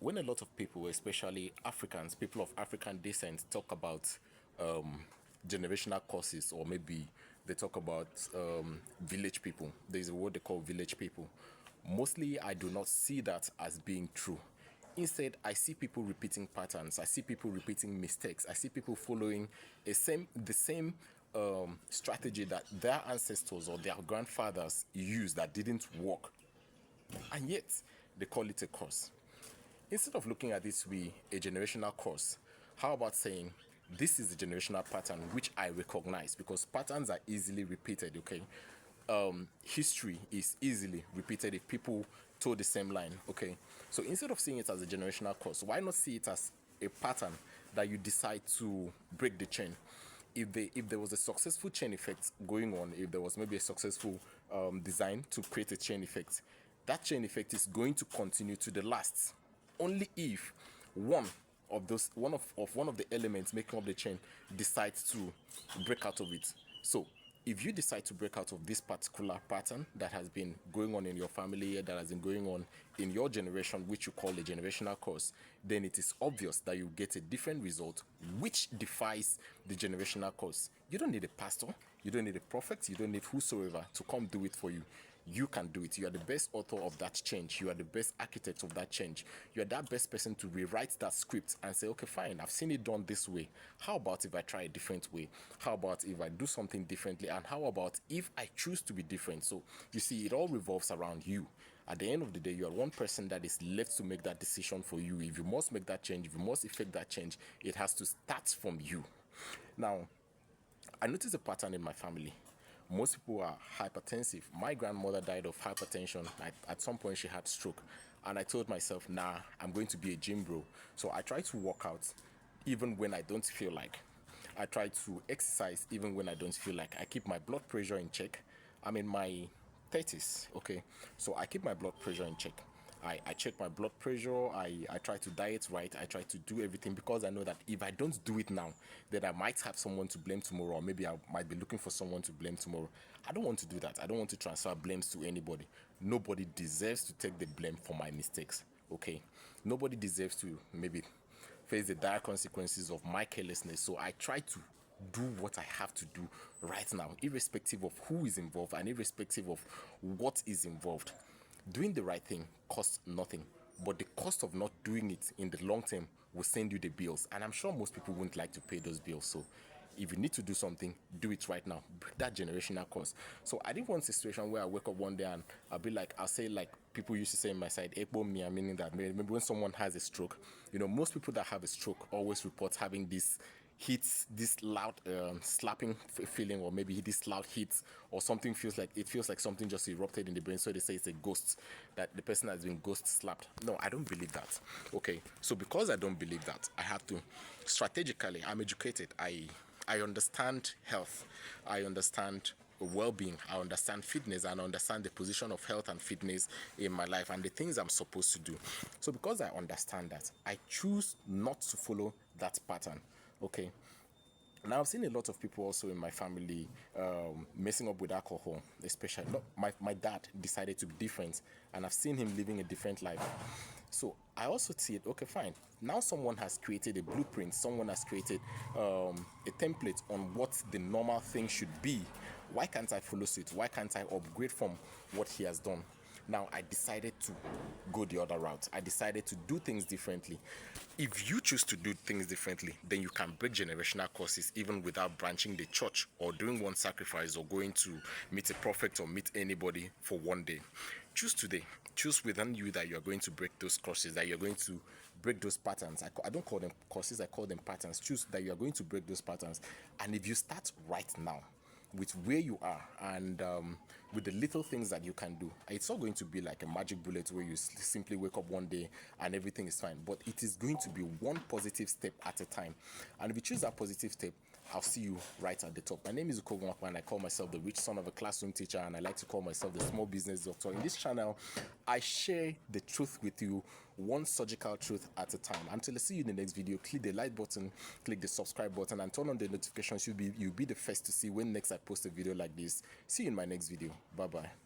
when a lot of people, especially Africans, people of African descent, talk about generational curses, or maybe they talk about village people, there's a word they call village people. Mostly, I do not see that as being true. Instead, I see people repeating patterns. I see people repeating mistakes. I see people following the same strategy that their ancestors or their grandfathers used that didn't work, and yet they call it a curse. Instead of looking at this with a generational curse, how about saying this is the generational pattern which I recognize, because patterns are easily repeated, okay? History is easily repeated if people told the same line, okay? So instead of seeing it as a generational curse, why not see it as a pattern that you decide to break the chain? If there was a successful chain effect going on, if there was maybe a successful design to create a chain effect, that chain effect is going to continue to the last only if one of the elements making up the chain decides to break out of it. So if you decide to break out of this particular pattern that has been going on in your family, that has been going on in your generation, which you call a generational curse, then it is obvious that you get a different result which defies the generational curse. You don't need a pastor, you don't need a prophet, you don't need whosoever to come do it for you. You can do it. You are the best author of that change. You are the best architect of that change. You are that best person to rewrite that script and say, okay, fine, I've seen it done this way. How about if I try a different way? How about if I do something differently? And how about if I choose to be different? So you see, it all revolves around you. At the end of the day, you are one person that is left to make that decision for you. If you must make that change, if you must effect that change, it has to start from you. Now, I noticed a pattern in my family. Most people are hypertensive. My grandmother died of hypertension. At some point, she had stroke. And I told myself, nah, I'm going to be a gym bro. So I try to work out even when I don't feel like. I try to exercise even when I don't feel like. I keep my blood pressure in check. I'm in my 30s, okay? So I keep my blood pressure in check. I check my blood pressure, I try to diet right, I try to do everything, because I know that if I don't do it now, then I might have someone to blame tomorrow, or maybe I might be looking for someone to blame tomorrow. I don't want to do that. I don't want to transfer blames to anybody. Nobody deserves to take the blame for my mistakes, okay? Nobody deserves to maybe face the dire consequences of my carelessness. So I try to do what I have to do right now, irrespective of who is involved and irrespective of what is involved. Doing the right thing costs nothing, but the cost of not doing it in the long term will send you the bills, and I'm sure most people wouldn't like to pay those bills. So if you need to do something, do it right now. Break that generational curse. So I didn't want a situation where I wake up one day and I'll say like people used to say in my side, "Epo mia," meaning that maybe when someone has a stroke, most people that have a stroke always report having this hits, this loud slapping feeling, or maybe this loud hit, or something feels like something just erupted in the brain. So they say it's a ghost, that the person has been ghost slapped. No, I don't believe that. Okay, so because I don't believe that, I have to strategically. I'm educated. I understand health. I understand well-being. I understand fitness, and I understand the position of health and fitness in my life and the things I'm supposed to do. So because I understand that, I choose not to follow that pattern. Okay. Now I've seen a lot of people also in my family messing up with alcohol, especially. No, my dad decided to be different, and I've seen him living a different life. So I also see it. Okay, fine. Now someone has created a blueprint. Someone has created a template on what the normal thing should be. Why can't I follow suit? Why can't I upgrade from what he has done? Now I decided to go the other route. I decided to do things differently. If you choose to do things differently, then you can break generational curses even without branching the church or doing one sacrifice or going to meet a prophet or meet anybody for one day. Choose today. Choose within you that you're going to break those curses, that you're going to break those patterns. I don't call them curses, I call them patterns. Choose that you're going to break those patterns. And if you start right now, with where you are and with the little things that you can do, it's not going to be like a magic bullet where you simply wake up one day and everything is fine, but it is going to be one positive step at a time. And if you choose that positive step, I'll see you right at the top. My name is Ukogwakwa, and I call myself the rich son of a classroom teacher, and I like to call myself the small business doctor. In this channel, I share the truth with you, one surgical truth at a time. Until I see you in the next video, click the like button, click the subscribe button, and turn on the notifications. You'll be the first to see when next I post a video like this. See you in my next video. Bye bye.